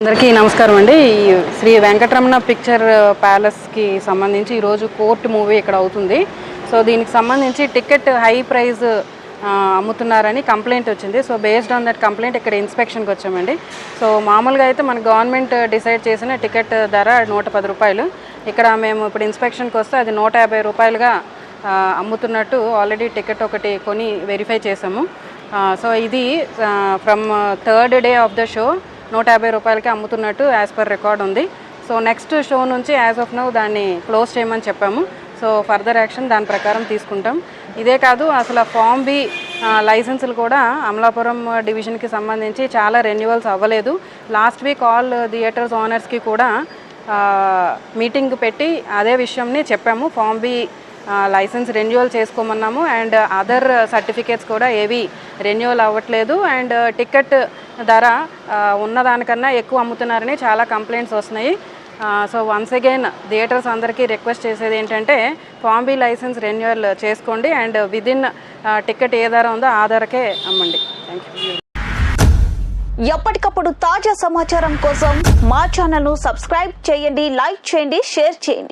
అందరికీ నమస్కారం అండి. ఈ శ్రీ వెంకటరమణ పిక్చర్ ప్యాలెస్కి సంబంధించి ఈరోజు కోర్టు మూవీ ఇక్కడ అవుతుంది. సో దీనికి సంబంధించి టికెట్ హై ప్రైస్ అమ్ముతున్నారని కంప్లైంట్ వచ్చింది. So based on that complaint ఇక్కడ ఇన్స్పెక్షన్కి వచ్చామండి. సో మామూలుగా అయితే మన గవర్నమెంట్ డిసైడ్ చేసిన టికెట్ ధర 110 రూపాయలు. ఇక్కడ మేము ఇప్పుడు ఇన్స్పెక్షన్కి వస్తే అది 150 రూపాయలుగా అమ్ముతున్నట్టు ఆల్రెడీ టికెట్ ఒకటి కొని వెరిఫై చేసాము. సో ఇది from third day of the show 150 రూపాయలకి అమ్ముతున్నట్టు యాజ్ పర్ రికార్డ్ ఉంది. సో నెక్స్ట్ షో నుంచి యాజ్ ఆఫ్ నౌ దాన్ని క్లోజ్ చేయమని చెప్పాము. సో ఫర్దర్ యాక్షన్ దాని ప్రకారం తీసుకుంటాం. ఇదే కాదు, అసలు ఫామ్ బి లైసెన్సులు కూడా అమలాపురం డివిజన్కి సంబంధించి చాలా రెన్యువల్స్ అవ్వలేదు. లాస్ట్ వీక్ ఆల్ థియేటర్స్ ఓనర్స్కి కూడా మీటింగ్ పెట్టి అదే విషయంని చెప్పాము. ఫామ్ బి లైసెన్స్ రెన్యువల్ చేసుకోమన్నాము. అండ్ అదర్ సర్టిఫికేట్స్ కూడా ఏవి రెన్యువల్ అవ్వట్లేదు. అండ్ టికెట్ ధర ఉన్నదానికన్నా ఎక్కువ అమ్ముతున్నారని చాలా కంప్లైంట్స్ వస్తున్నాయి. సో వన్స్ అగైన్ థియేటర్స్ అందరికీ రిక్వెస్ట్ చేసేది ఏంటంటే ఫామ్ బి లైసెన్స్ రెన్యువల్ చేసుకోండి అండ్ విదిన్ టికెట్ ఏ ధర ఉందో ఆ ధరకే అమ్మండి. Thank you. ఎప్పటికప్పుడు తాజా సమాచారం కోసం మా ఛానల్ను సబ్స్క్రైబ్ చేయండి, లైక్ చేయండి, షేర్ చేయండి.